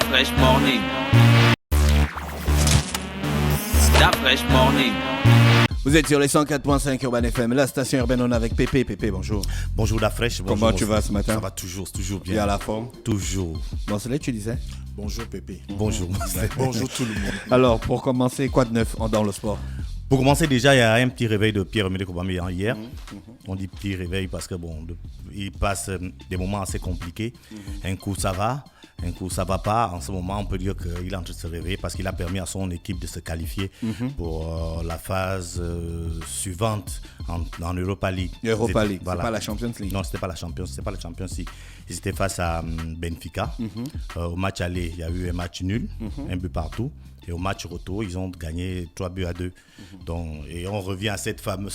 Fresh Morning. Fresh Morning. Vous êtes sur les 104.5 Urban FM, la station urbaine, on est avec Pépé. Pépé, bonjour. Bonjour la fraîche. Comment tu vas ce matin? Ça va toujours bien. Et à la forme? Toujours. Bon, c'est là que tu disais? Bonjour Pépé. Bonjour. Bonjour tout le monde. Alors, pour commencer, quoi de neuf dans le sport? Pour commencer, déjà, il y a un petit réveil de Pierre-Emerick Aubameyang hier. On dit petit réveil parce que il passe des moments assez compliqués. Un coup, ça va. Un coup, ça ne va pas. En ce moment, on peut dire qu'il est en train de se réveiller parce qu'il a permis à son équipe de se qualifier pour la phase suivante en Europa League. Europa League, voilà. C'est pas la Champions League. Non, c'était pas la Champions League. Ils étaient face à Benfica. Au match aller, il y a eu un match nul, un but partout. Et au match retour, ils ont gagné 3-2. Donc, et on revient à ce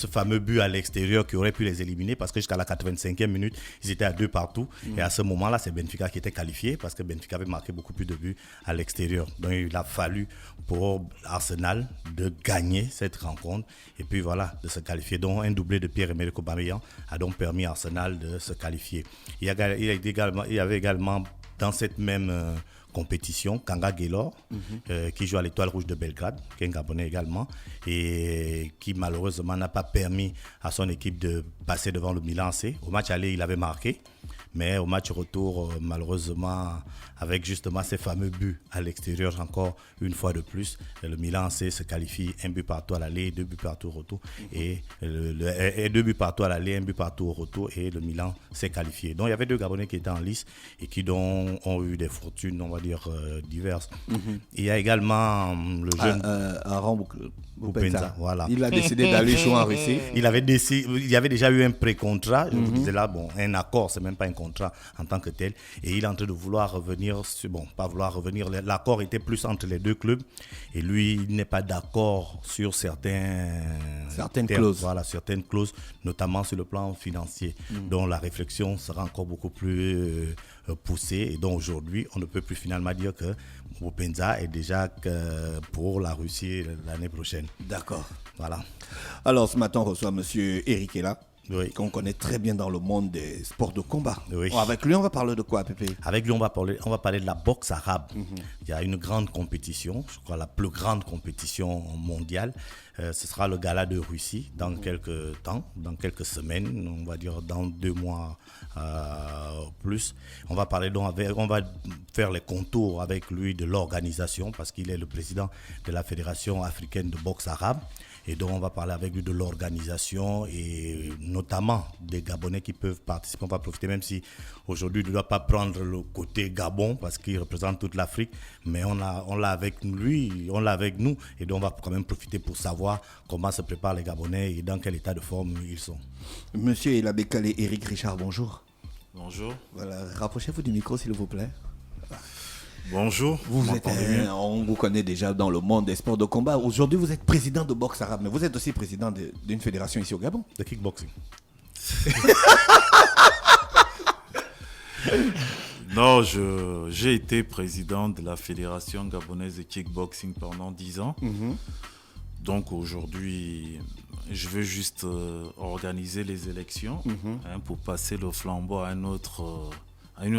fameux but à l'extérieur qui aurait pu les éliminer parce que jusqu'à la 85e minute, ils étaient à 2 partout. Et à ce moment-là, c'est Benfica qui était qualifié parce que Benfica avait marqué beaucoup plus de buts à l'extérieur. Donc il a fallu pour Arsenal de gagner cette rencontre et puis voilà, de se qualifier. Donc un doublé de Pierre-Emerick Aubameyang a donc permis à Arsenal de se qualifier. Il y avait également dans cette même compétition, Kanga Gaylor, qui joue à l'Étoile Rouge de Belgrade, qui est un Gabonais également, et qui malheureusement n'a pas permis à son équipe de passer devant le Milan AC. Au match aller, il avait marqué, mais au match retour, malheureusement, avec justement ces fameux buts à l'extérieur, encore une fois de plus, le Milan AC se qualifie 1 but partout à l'aller, 2 buts partout au retour, et 2 buts partout à l'aller, 1 but partout au retour, et le Milan s'est qualifié. Donc il y avait 2 Gabonais qui étaient en lice et qui ont eu des fortunes, on va dire, diverses. Il y a également le jeune Aaron Boupenda. Voilà. Il a décidé d'aller jouer en Russie. Il y avait déjà eu un pré-contrat, je vous disais là, un accord, c'est même pas un contrat en tant que tel, et il est en train de vouloir revenir, l'accord était plus entre les deux clubs, et lui, il n'est pas d'accord sur certaines clauses. Voilà, certaines clauses, notamment sur le plan financier. Donc la réflexion sera encore beaucoup plus poussée, et donc aujourd'hui, on ne peut plus finalement dire que Boupenda est déjà pour la Russie l'année prochaine. D'accord. Voilà. Alors ce matin, on reçoit M. Eric Ela, qu'on connaît très bien dans le monde des sports de combat. Oui. Bon, avec lui, on va parler de quoi, Pépé? Avec lui, on va parler de la boxe arabe. Il y a une grande compétition, je crois la plus grande compétition mondiale. Ce sera le gala de Russie dans quelques temps, dans quelques semaines, on va dire dans 2 mois plus. On va faire les contours avec lui de l'organisation parce qu'il est le président de la Fédération africaine de boxe arabe. Et donc, on va parler avec lui de l'organisation et notamment des Gabonais qui peuvent participer. On va profiter, même si aujourd'hui, il ne doit pas prendre le côté Gabon parce qu'il représente toute l'Afrique. Mais on l'a avec lui, on l'a avec nous. Et donc, on va quand même profiter pour savoir comment se préparent les Gabonais et dans quel état de forme ils sont. Monsieur Elabekale Eric Richard, bonjour. Bonjour. Voilà, rapprochez-vous du micro, s'il vous plaît. Bonjour. On vous connaît déjà dans le monde des sports de combat. Aujourd'hui, vous êtes président de boxe arabe, mais vous êtes aussi président d'une fédération ici au Gabon. De kickboxing. Non, j'ai été président de la Fédération gabonaise de kickboxing pendant 10 ans. Donc aujourd'hui, je veux juste organiser les élections pour passer le flambeau à une autre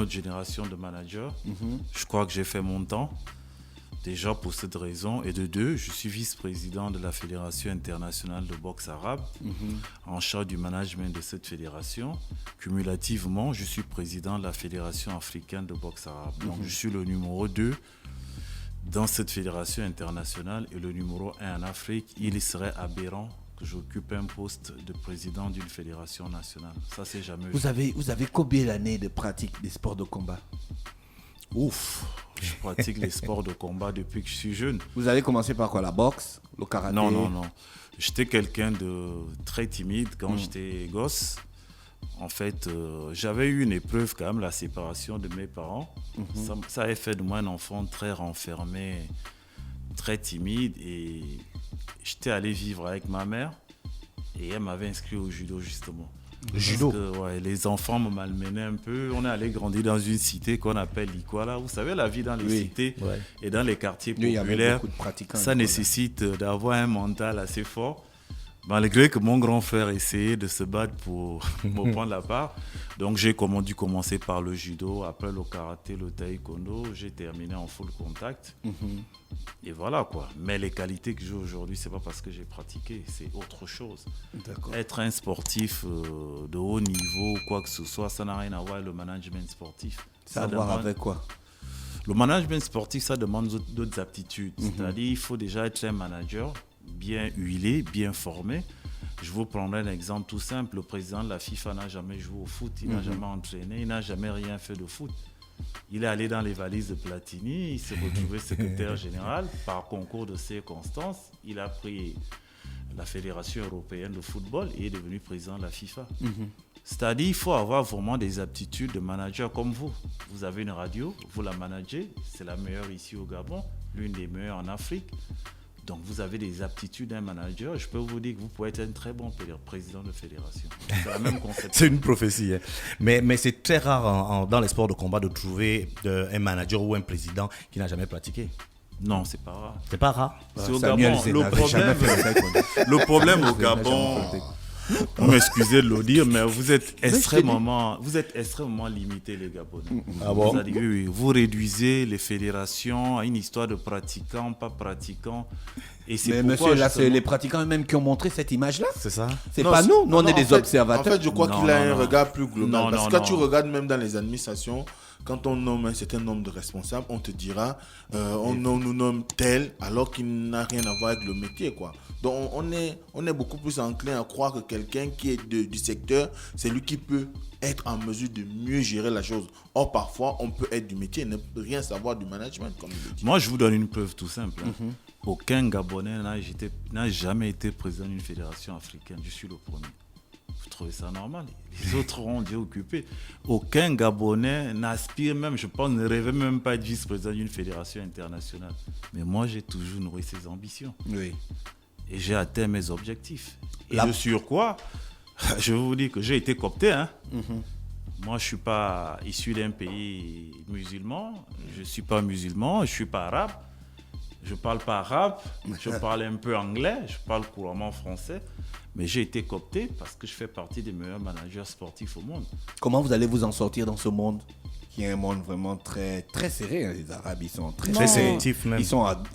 génération de managers. Je crois que j'ai fait mon temps, déjà pour cette raison. Et de 2, je suis vice-président de la Fédération internationale de boxe arabe, en charge du management de cette fédération. Cumulativement, je suis président de la Fédération africaine de boxe arabe. Donc je suis le numéro 2 dans cette fédération internationale et le numéro 1 en Afrique. Il serait aberrant que j'occupe un poste de président d'une fédération nationale. Ça, c'est jamais vu. Vous avez combien d'années de pratique des sports de combat? Ouf, je pratique les sports de combat depuis que je suis jeune. Vous avez commencé par quoi? La boxe? Le karaté? Non. J'étais quelqu'un de très timide quand j'étais gosse. En fait, j'avais eu une épreuve quand même, la séparation de mes parents. Ça avait fait de moi un enfant très renfermé, très timide, et j'étais allé vivre avec ma mère et elle m'avait inscrit au judo justement. Le judo? Les enfants me malmenaient un peu. On est allé grandir dans une cité qu'on appelle l'Ikwala. Vous savez, la vie dans les cités et dans les quartiers populaires, ça nécessite d'avoir un mental assez fort. Malgré que mon grand frère essayait de se battre pour me prendre la part. Donc j'ai dû commencer par le judo, après le karaté, le taekwondo. J'ai terminé en full contact. Et voilà quoi. Mais les qualités que j'ai aujourd'hui, c'est pas parce que j'ai pratiqué, c'est autre chose. D'accord. Être un sportif de haut niveau ou quoi que ce soit, ça n'a rien à voir avec le management sportif. Ça a à voir avec quoi? Le management sportif, ça demande d'autres aptitudes. C'est-à-dire il faut déjà être un manager bien huilé, bien formé. Je vous prendrai un exemple tout simple. Le président de la FIFA n'a jamais joué au foot, il n'a jamais entraîné, il n'a jamais rien fait de foot. Il est allé dans les valises de Platini, il s'est retrouvé secrétaire général. Par concours de circonstances, il a pris la Fédération européenne de football et est devenu président de la FIFA. C'est-à-dire qu'il faut avoir vraiment des aptitudes de manager comme vous. Vous avez une radio, vous la managez, c'est la meilleure ici au Gabon, l'une des meilleures en Afrique. Donc vous avez des aptitudes d'un manager. Je peux vous dire que vous pouvez être un très bon président de fédération. C'est la même concept. C'est une prophétie. Hein. Mais c'est très rare dans les sports de combat de trouver un manager ou un président qui n'a jamais pratiqué. Non, c'est pas rare. C'est pas rare. C'est au Gabon. Le problème au Gabon, vous m'excusez de le dire, mais vous êtes extrêmement limités, les Gabonais. Ah bon? Vous réduisez les fédérations à une histoire de pratiquants, pas pratiquants. Et c'est mais pourquoi, monsieur, là, c'est les pratiquants eux-mêmes qui ont montré cette image-là. C'est ça. C'est pas nous. Nous, on est des observateurs. En fait, je crois qu'il a un regard plus global. Non, parce que non, quand tu regardes même dans les administrations, quand on nomme un certain nombre de responsables, on te dira on nous nomme tel alors qu'il n'a rien à voir avec le métier, quoi. Donc on est beaucoup plus enclin à croire que quelqu'un qui est du secteur, c'est lui qui peut être en mesure de mieux gérer la chose. Or, parfois, on peut être du métier et ne rien savoir du management, comme il le dit. Moi, je vous donne une preuve tout simple. Aucun Gabonais n'a jamais été président d'une fédération africaine. Je suis le premier. Vous trouvez ça normal? Les autres ont dû occuper. Aucun Gabonais n'aspire même, je pense, ne rêvait même pas être vice-président d'une fédération internationale. Mais moi, j'ai toujours nourri ces ambitions. Oui. Et j'ai atteint mes objectifs. Et de surcroît, je vais vous dire que j'ai été coopté. Hein. Moi, je ne suis pas issu d'un pays musulman. Je ne suis pas musulman, je ne suis pas arabe. Je ne parle pas arabe, je parle un peu anglais, je parle couramment français. Mais j'ai été coopté parce que je fais partie des meilleurs managers sportifs au monde. Comment vous allez vous en sortir dans ce monde qui est un monde vraiment très, très serré, hein? Les Arabes, ils sont très sélectifs même. Ils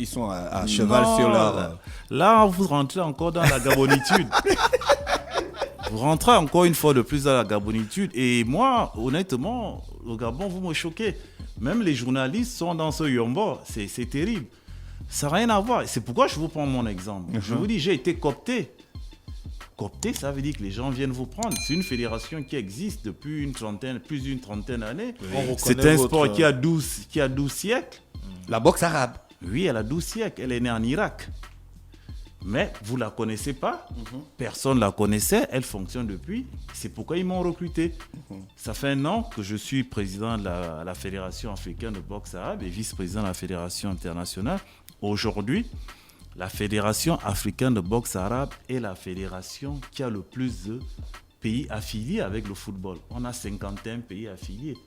sont à cheval sur leur... Là, vous rentrez encore dans la gabonitude. Vous rentrez encore une fois de plus dans la gabonitude. Et moi, honnêtement, au Gabon, vous me choquez. Même les journalistes sont dans ce yombo. C'est terrible. Ça n'a rien à voir. C'est pourquoi je vous prends mon exemple. Je vous dis, j'ai été coopté. Coopté, ça veut dire que les gens viennent vous prendre. C'est une fédération qui existe depuis plus d'une trentaine d'années. Oui. C'est un sport qui a 12 siècles. La boxe arabe. Oui, elle a 12 siècles. Elle est née en Irak. Mais vous ne la connaissez pas. Personne ne la connaissait. Elle fonctionne depuis. C'est pourquoi ils m'ont recruté. Ça fait un an que je suis président de la Fédération africaine de boxe arabe et vice-président de la Fédération internationale. Aujourd'hui, la Fédération africaine de boxe arabe est la fédération qui a le plus de pays affiliés avec le football. On a 51 pays affiliés.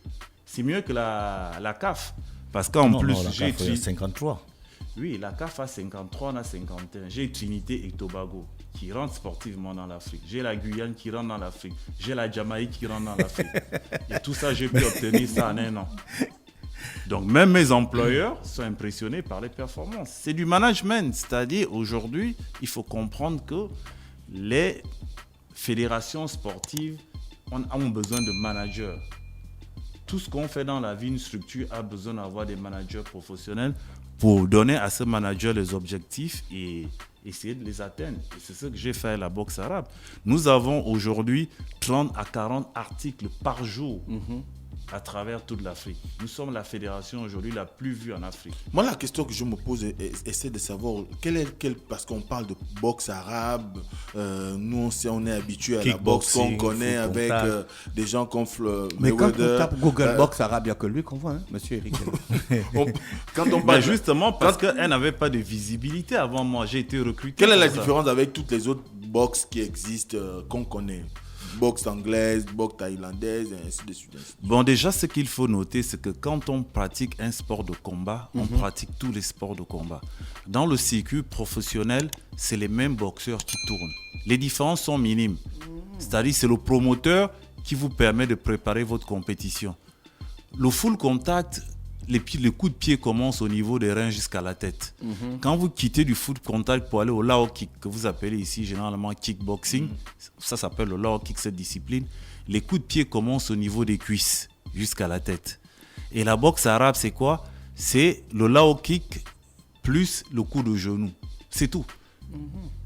C'est mieux que la CAF. Parce qu'en plus, j'ai... Il y a 53. Oui, la CAF a 53, on a 51. J'ai Trinité et Tobago qui rentrent sportivement dans l'Afrique. J'ai la Guyane qui rentre dans l'Afrique. J'ai la Jamaïque qui rentre dans l'Afrique. Et tout ça, j'ai pu obtenir ça en un an. Donc, même mes employeurs sont impressionnés par les performances. C'est du management. C'est-à-dire, aujourd'hui, il faut comprendre que les fédérations sportives ont besoin de managers. Tout ce qu'on fait dans la vie, une structure a besoin d'avoir des managers professionnels pour donner à ce manager les objectifs et essayer de les atteindre. Et c'est ce que j'ai fait à la boxe arabe. Nous avons aujourd'hui 30 à 40 articles par jour à travers toute l'Afrique. Nous sommes la fédération aujourd'hui la plus vue en Afrique. Moi, la question que je me pose, c'est de savoir parce qu'on parle de boxe arabe, nous on est habitué à la boxe qu'on connaît avec des gens comme Mais quand on tape Google Box arabe, il n'y a que lui qu'on voit, hein, monsieur Eric. Quand on parle justement, parce qu'elle n'avait pas de visibilité avant moi, j'ai été recruté. Quelle est la différence avec toutes les autres boxes qui existent, qu'on connaît? Boxe anglaise, boxe thaïlandaise, et ainsi de suite. Bon, déjà, ce qu'il faut noter, c'est que quand on pratique un sport de combat, on pratique tous les sports de combat. Dans le circuit professionnel, c'est les mêmes boxeurs qui tournent. Les différences sont minimes. C'est-à-dire c'est le promoteur qui vous permet de préparer votre compétition. Le full contact, les coups de pied commencent au niveau des reins jusqu'à la tête. Quand vous quittez du full contact pour aller au lao kick, que vous appelez ici généralement kickboxing, ça s'appelle le lao kick, cette discipline, les coups de pied commencent au niveau des cuisses jusqu'à la tête. Et la boxe arabe, c'est quoi? C'est le lao kick plus le coup de genou. C'est tout.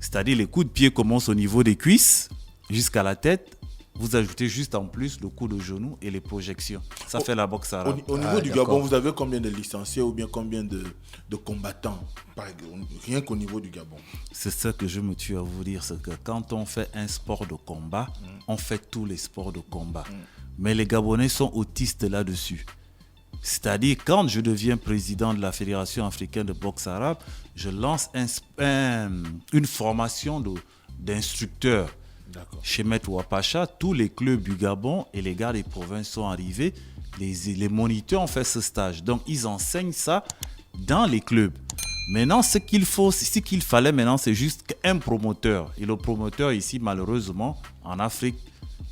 C'est-à-dire les coups de pied commencent au niveau des cuisses jusqu'à la tête. Vous ajoutez juste en plus le coup de genou et les projections. Ça fait la boxe arabe. Au niveau du Gabon, vous avez combien de licenciés ou bien combien de combattants, rien qu'au niveau du Gabon? C'est ça que je me tue à vous dire, c'est que quand on fait un sport de combat, on fait tous les sports de combat. Mais les Gabonais sont autistes là-dessus. C'est-à-dire, quand je deviens président de la Fédération africaine de boxe arabe, je lance une formation d'instructeurs. Chez Maître Wapacha, tous les clubs du Gabon et les gars des provinces sont arrivés. Les moniteurs ont fait ce stage. Donc, ils enseignent ça dans les clubs. Maintenant, ce qu'il fallait maintenant, c'est juste un promoteur. Et le promoteur ici, malheureusement, en Afrique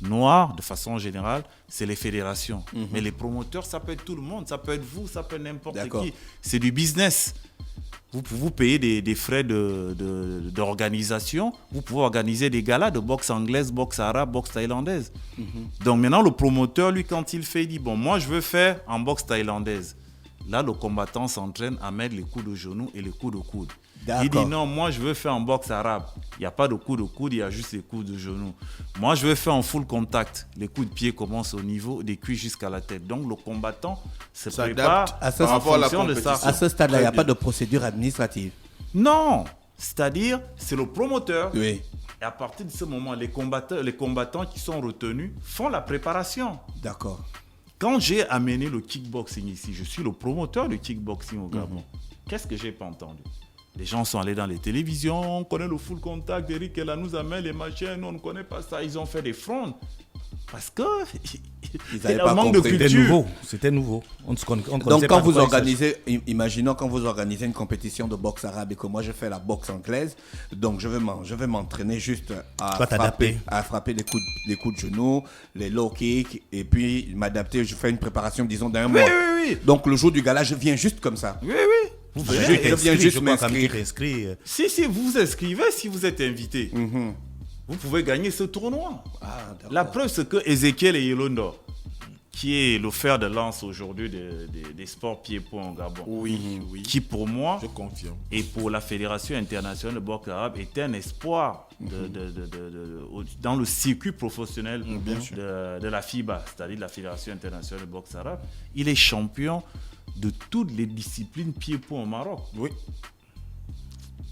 noire, de façon générale, c'est les fédérations. Mais les promoteurs, ça peut être tout le monde. Ça peut être vous, ça peut être n'importe qui. C'est du business. Vous payez des frais d'organisation. Vous pouvez organiser des galas de boxe anglaise, boxe arabe, boxe thaïlandaise. Donc maintenant, le promoteur, lui, quand il fait, il dit, bon, moi, je veux faire en boxe thaïlandaise. Là, le combattant s'entraîne à mettre les coups de genoux et les coups de coude. Il dit, non, moi, je veux faire en boxe arabe. Il n'y a pas de coups de coude, il y a juste les coups de genoux. Moi, je veux faire en full contact. Les coups de pied commencent au niveau des cuisses jusqu'à la tête. Donc, le combattant se prépare à fonction de ça. À ce stade-là, il n'y a pas de procédure administrative. Non, c'est-à-dire, c'est le promoteur. Oui. Et à partir de ce moment, les combattants qui sont retenus font la préparation. D'accord. Quand j'ai amené le kickboxing ici, je suis le promoteur du kickboxing au Gabon. Qu'est-ce que j'ai pas entendu? Les gens sont allés dans les télévisions, on connaît le full contact, Eric elle nous amène les machins, nous on ne connaît pas ça. Ils ont fait des frondes parce que ils n'avaient pas manque compris. De culture. C'était nouveau. Donc quand vous organisez, imaginons quand vous organisez une compétition de boxe arabe et que moi je fais la boxe anglaise, donc je vais m'entraîner juste à frapper les coups de genoux, les low kicks et puis m'adapter. Je fais une préparation disons d'un mois. Oui. Donc le jour du gala, je viens juste comme ça. Oui. Je viens juste m'inscrire. Si vous vous inscrivez, si vous êtes invité, vous pouvez gagner ce tournoi. La preuve, c'est que Ezekiel Yelondo, qui est le fer de lance aujourd'hui des sports pieds-points au Gabon, qui pour moi, je confirme, et pour la Fédération internationale de boxe arabe, était un espoir dans le circuit professionnel de la FIBA, c'est-à-dire la Fédération internationale de boxe arabe. Il est champion de toutes les disciplines pieds-points au Maroc. Oui.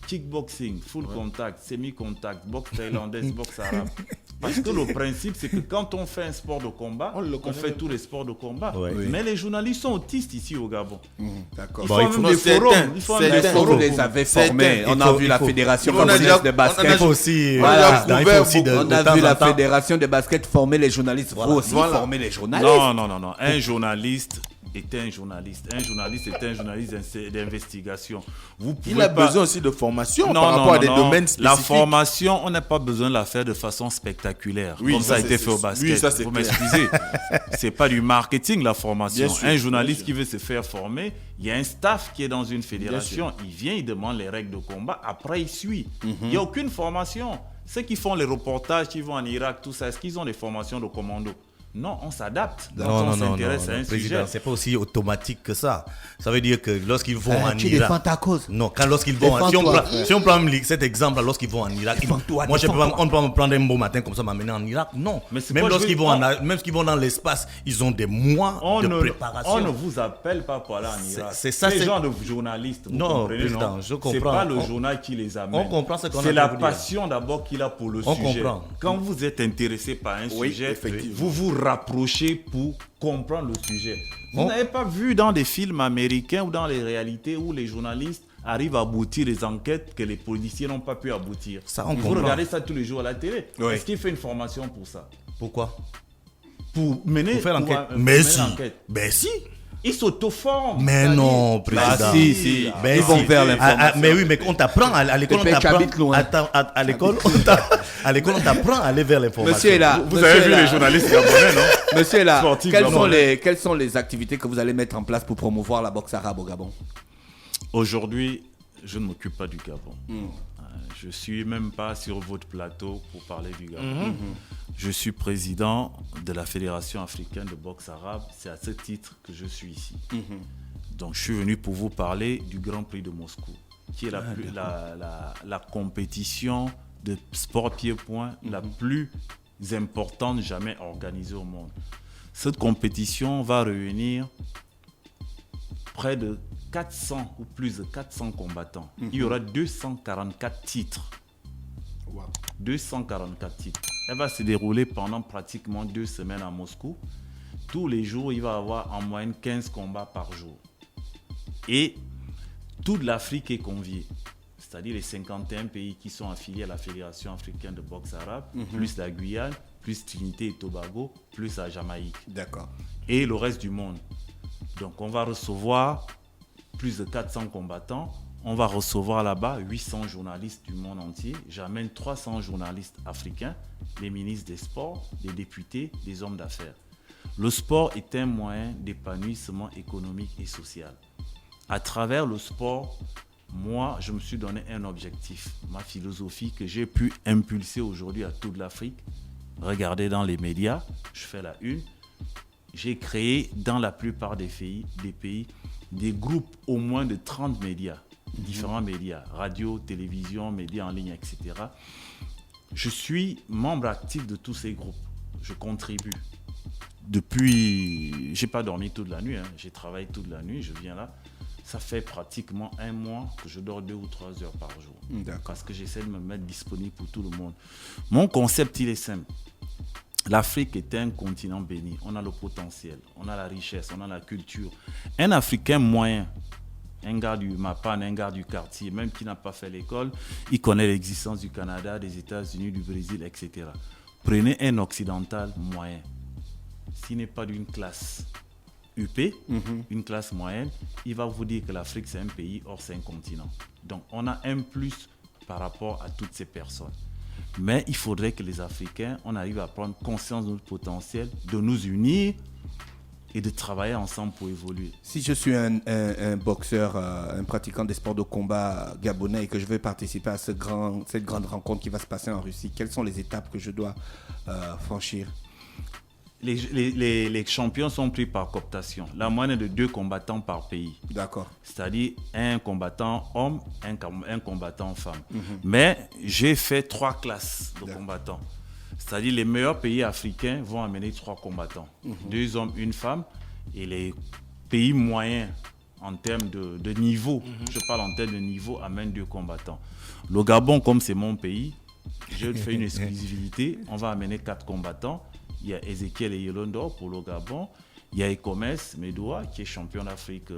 Kickboxing, full contact, semi-contact, boxe thaïlandaise, boxe arabe. Parce que le principe, c'est que quand on fait un sport de combat, on fait tous les sports de combat. Mais les journalistes sont autistes ici au Gabon. D'accord. Il faut des forums. Vous les avez formés. On a vu la fédération gabonaise de basket. On a vu la fédération de basket former les journalistes. Vous aussi former les journalistes. Non. Un journaliste est un journaliste. Un journaliste est un journaliste d'investigation. Il a besoin aussi de formation par rapport à des domaines spécifiques. La formation, on n'a pas besoin de la faire de façon spectaculaire. Comme ça a été fait au basket. Vous m'excusez. C'est pas du marketing, la formation. Un journaliste qui veut se faire former, il y a un staff qui est dans une fédération. Il vient, il demande les règles de combat. Après, il suit. Il n'y a aucune formation. Ceux qui font les reportages, qui vont en Irak, tout ça, est-ce qu'ils ont des formations de commando? Non, on s'adapte quand on s'intéresse à un sujet. C'est pas aussi automatique que ça. Ça veut dire que lorsqu'ils vont en Irak... ta cause. Non, quand lorsqu'ils vont... Si on prend cet exemple, lorsqu'ils vont en Irak... Moi, on ne peut pas me prendre un beau matin comme ça, m'amener en Irak. Non. Même lorsqu'ils vont dans l'espace, ils ont des mois de préparation. On ne vous appelle pas pour aller en Irak. C'est ça. Ces gens de journalistes, non, président, je comprends. C'est pas le journal qui les amène. On comprend ce qu'on a. C'est la passion d'abord qu'il a pour le sujet. On comprend. Quand vous êtes intéressé par un sujet, vous vous rapprochez pour comprendre le sujet. Vous n'avez pas vu dans des films américains ou dans les réalités où les journalistes arrivent à aboutir des enquêtes que les policiers n'ont pas pu aboutir. Vous regardez ça tous les jours à la télé. Est-ce qu'il fait une formation pour ça? Pourquoi? Pour mener faire l'enquête. Mais si. Ben si. Ils s'auto-forment. Mais non, président. Ah, si. Ben Ils vont si. vers l'information. Mais oui, mais on t'apprend à l'école, on Pépé, t'apprend. j'habite loin. Attends, à l'école, on t'apprend à aller vers l'information. Monsieur est là. Vous avez vu les journalistes gabonais, non? Monsieur est là. Sportifs Quelles sont les activités que vous allez mettre en place pour promouvoir la boxe arabe au Gabon? Aujourd'hui, je ne m'occupe pas du Gabon. Je ne suis même pas sur votre plateau pour parler du Gabon. Je suis président de la Fédération africaine de boxe arabe. C'est à ce titre que je suis ici. Donc, je suis venu pour vous parler du Grand Prix de Moscou, qui est la compétition de sport pied-point la plus importante jamais organisée au monde. Cette compétition va réunir près de 400 ou plus de 400 combattants. Il y aura 244 titres. 244 titres. Elle va se dérouler pendant pratiquement 2 semaines à Moscou. Tous les jours, il va y avoir en moyenne 15 combats par jour. Et toute l'Afrique est conviée. C'est-à-dire les 51 pays qui sont affiliés à la Fédération africaine de boxe arabe, plus la Guyane, plus Trinité et Tobago, plus la Jamaïque. D'accord. Et le reste du monde. Donc on va recevoir plus de 400 combattants. On va recevoir là-bas 800 journalistes du monde entier. J'amène 300 journalistes africains, les ministres des Sports, des députés, des hommes d'affaires. Le sport est un moyen d'épanouissement économique et social. À travers le sport, moi, je me suis donné un objectif. Ma philosophie que j'ai pu impulser aujourd'hui à toute l'Afrique. Regardez dans les médias, je fais la une. J'ai créé dans la plupart des pays des groupes au moins de 30 médias, différents médias, radio, télévision, médias en ligne, etc. Je suis membre actif de tous ces groupes. Je contribue. Depuis, j'ai pas dormi toute la nuit, j'ai travaillé toute la nuit, je viens là. Ça fait pratiquement 1 mois que je dors 2 ou 3 heures par jour. Parce que j'essaie de me mettre disponible pour tout le monde. Mon concept, il est simple. L'Afrique est un continent béni. On a le potentiel, on a la richesse, on a la culture. Un Africain moyen, un gars du Mapan, un gars du quartier, même qui n'a pas fait l'école, il connaît l'existence du Canada, des États-Unis, du Brésil, etc. Prenez un occidental moyen. S'il n'est pas d'une classe UP, une classe moyenne, il va vous dire que l'Afrique c'est un pays, or c'est un continent. Donc on a un plus par rapport à toutes ces personnes. Mais il faudrait que les Africains, on arrive à prendre conscience de notre potentiel, de nous unir et de travailler ensemble pour évoluer. Si je suis un boxeur, un pratiquant des sports de combat gabonais et que je veux participer à cette grande rencontre qui va se passer en Russie, quelles sont les étapes que je dois franchir? Les champions sont pris par cooptation. La moyenne est de 2 combattants par pays. D'accord. C'est-à-dire un combattant homme, un combattant femme. Mais j'ai fait 3 classes de combattants. C'est-à-dire les meilleurs pays africains vont amener 3 combattants. 2 hommes, 1 femme. Et les pays moyens en termes de niveau, je parle en termes de niveau, amènent 2 combattants. Le Gabon, comme c'est mon pays, je fais une exclusivité. On va amener 4 combattants. Il y a Ezekiel et Yolondo pour le Gabon. Il y a Ecomes Medoua qui est champion d'Afrique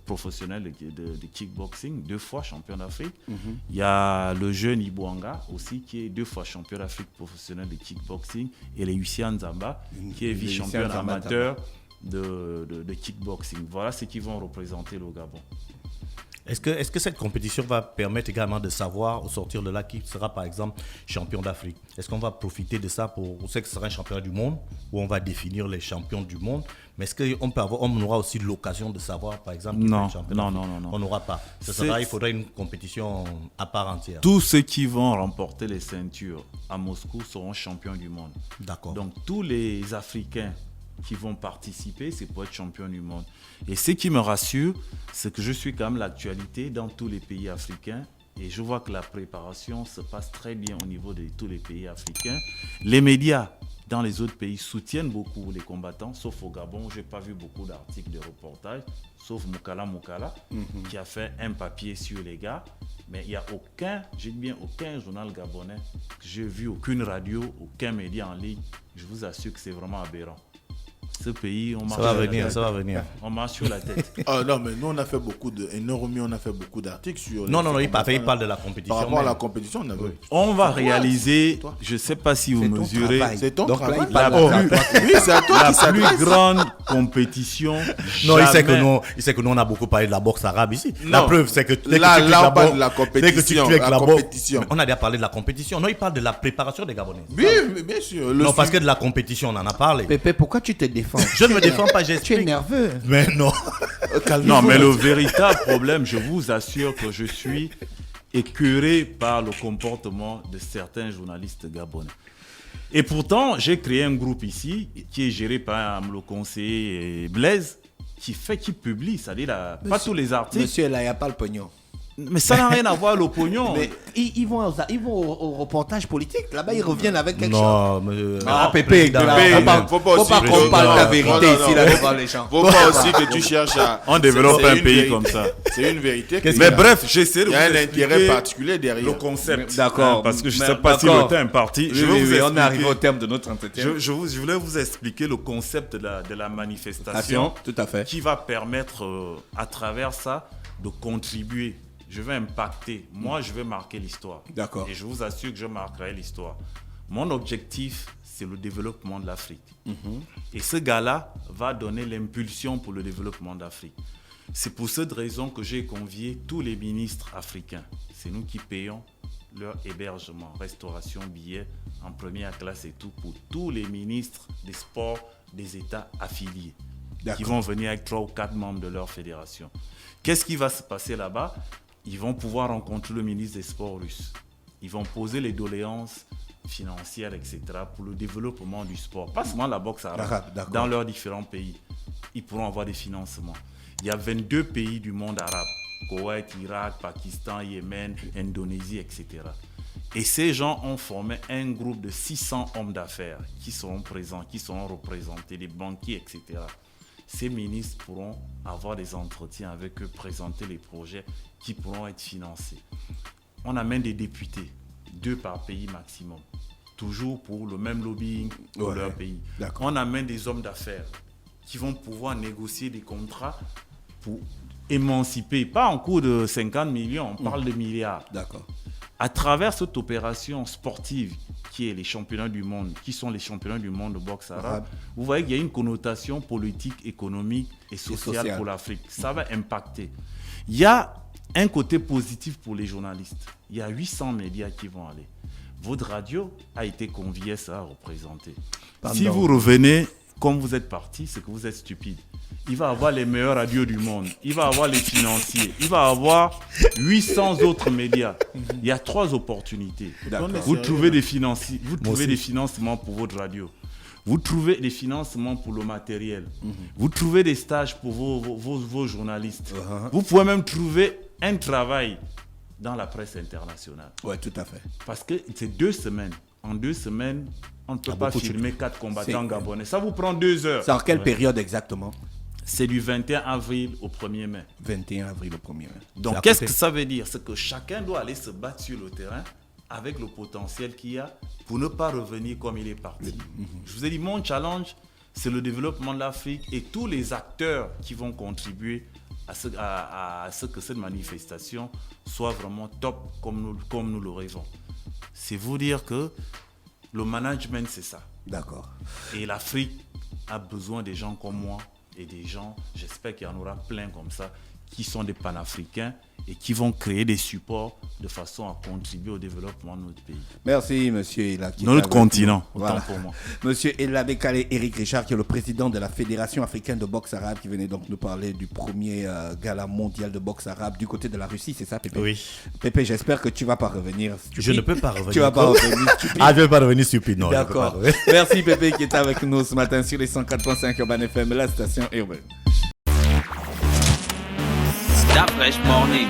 professionnel de kickboxing, 2 fois champion d'Afrique. Il y a le jeune Ibouanga aussi qui est 2 fois champion d'Afrique professionnel de kickboxing. Et le Lucien Zamba qui est vice-champion amateur de kickboxing. Voilà ce qui vont représenter le Gabon. Est-ce que cette compétition va permettre également de savoir au sortir de là qui sera par exemple champion d'Afrique? Est-ce qu'on va profiter de ça pour on sait que ce sera un championnat du monde où on va définir les champions du monde, mais est-ce on aura aussi l'occasion de savoir par exemple qui non, est champion non, d'Afrique? non, non, non. On n'aura pas. Il faudra une compétition à part entière. Tous ceux qui vont remporter les ceintures à Moscou seront champions du monde. D'accord. Donc tous les Africains qui vont participer, c'est pour être champion du monde. Et ce qui me rassure, c'est que je suis quand même l'actualité dans tous les pays africains et je vois que la préparation se passe très bien au niveau de tous les pays africains. Les médias dans les autres pays soutiennent beaucoup les combattants, sauf au Gabon, je n'ai pas vu beaucoup d'articles, de reportages, sauf Moukala qui a fait un papier sur les gars. Mais il n'y a aucun journal gabonais que j'ai vu, aucune radio, aucun média en ligne. Je vous assure que c'est vraiment aberrant. Ce pays, on marche Ça va sur la venir, tête. ça va venir. On marche sur la tête. Non, mais nous, on a fait beaucoup d'articles sur... Non, il parle de la compétition. Par rapport à même. la compétition, on avait... On va réaliser, je ne sais pas si vous C'est ton mesurez, travail. C'est ton Donc là, travail. il parle de la Oui, c'est à toi la qui plus s'adresse. grande compétition. Non, il sait jamais- que nous, on a beaucoup parlé de la boxe arabe ici. Non. La preuve, c'est que dès Là, que tu cliques on parle boxe- de la dès que tu compétition, cliques la la boxe- compétition. Mais on a déjà parlé de la compétition. Non, il parle de la préparation des Gabonais. Oui, mais bien sûr. Non, parce que de la compétition, on en a parlé. Pépé, pourquoi tu te défends? Je ne me défends pas, Tu es j'explique. nerveux. Mais non. Non, mais le véritable problème, je vous assure que je suis écœuré par le comportement de certains journalistes gabonais. Et pourtant, j'ai créé un groupe ici qui est géré par le conseiller Blaise qui publie, c'est-à-dire pas tous les articles. Monsieur, là, il n'y a pas le pognon. Mais ça n'a rien à voir le pognon. Mais ils vont au reportage politique. Là-bas, ils reviennent avec quelque chose. Non, mais... Ah, Pépé, président, faut pas qu'on parle la vérité Non, ici, non, là, non. devant les gens. Faut pas aussi que tu cherches à... On développe C'est un une pays vérité. comme ça. C'est une vérité. Mais bref, j'essaie de Il y vous a un expliquer intérêt particulier derrière. le concept. D'accord. Parce que je ne Mais sais pas si le d'accord. temps est parti. Oui, Je vais oui, vous oui, on est expliquer. arrivé au terme de notre entretien. Je voulais vous expliquer le concept de la manifestation Tout à fait. qui va permettre, à travers ça, de contribuer. Je vais impacter. Moi, je vais marquer l'histoire. D'accord. Et je vous assure que je marquerai l'histoire. Mon objectif, c'est le développement de l'Afrique. Et ce gars-là va donner l'impulsion pour le développement de l'Afrique. C'est pour cette raison que j'ai convié tous les ministres africains. C'est nous qui payons leur hébergement, restauration, billets en première classe et tout pour tous les ministres des sports des États affiliés qui vont venir avec 3 ou 4 membres de leur fédération. Qu'est-ce qui va se passer là-bas? Ils vont pouvoir rencontrer le ministre des Sports russe. Ils vont poser les doléances financières, etc. pour le développement du sport. Pas seulement la boxe arabe, D'accord. dans leurs différents pays. Ils pourront avoir des financements. Il y a 22 pays du monde arabe. Koweït, Irak, Pakistan, Yémen, Indonésie, etc. Et ces gens ont formé un groupe de 600 hommes d'affaires qui seront présents, qui seront représentés, des banquiers, etc. Ces ministres pourront avoir des entretiens avec eux, présenter les projets qui pourront être financés. On amène des députés, 2 par pays maximum, toujours pour le même lobbying pour leur pays. D'accord. On amène des hommes d'affaires qui vont pouvoir négocier des contrats pour émanciper, pas en cours de 50 millions, on parle de milliards. D'accord. À travers cette opération sportive qui est les championnats du monde, qui sont les championnats du monde de boxe arabe, vous voyez qu'il y a une connotation politique, économique et sociale pour l'Afrique. Ça va impacter. Il y a un côté positif pour les journalistes. Il y a 800 médias qui vont aller. Votre radio a été conviée, ça à représenter. Si vous revenez comme vous êtes parti, c'est que vous êtes stupide. Il va avoir les meilleures radios du monde. Il va avoir les financiers. Il va avoir 800 autres médias. Il y a 3 opportunités. Vous trouvez des financiers, vous trouvez des financements pour votre radio. Vous trouvez des financements pour le matériel. Vous trouvez des stages pour vos journalistes. Vous pouvez même trouver un travail dans la presse internationale. Oui, tout à fait. Parce que c'est 2 semaines. En 2 semaines, on ne peut pas filmer 4 combattants gabonais. Ça vous prend 2 heures. C'est en quelle période exactement? C'est du 21 avril au 1er mai. 21 avril au 1er mai. Donc, qu'est-ce que ça veut dire? C'est que chacun doit aller se battre sur le terrain avec le potentiel qu'il y a pour ne pas revenir comme il est parti. Je vous ai dit, mon challenge, c'est le développement de l'Afrique et tous les acteurs qui vont contribuer à ce que cette manifestation soit vraiment top comme nous le rêvons. C'est vous dire que le management, c'est ça. D'accord. Et l'Afrique a besoin des gens comme moi et des gens, j'espère qu'il y en aura plein comme ça, qui sont des panafricains et qui vont créer des supports de façon à contribuer au développement de notre pays. Merci, monsieur Ela. Notre continent, autant voilà. pour moi. Monsieur Ela Bekale Eric Richard, qui est le président de la Fédération africaine de boxe arabe, qui venait donc nous parler du premier gala mondial de boxe arabe du côté de la Russie, c'est ça, Pépé? Oui. Pépé, j'espère que tu ne vas pas revenir stupide. Je ne peux pas revenir. Tu ne vas pas revenir stupide. Ah, je ne vais pas revenir stupide, non. D'accord. Merci, Pépé, qui est avec nous ce matin sur les 104.5 Urban FM, la station urbaine. Stop Fresh Morning.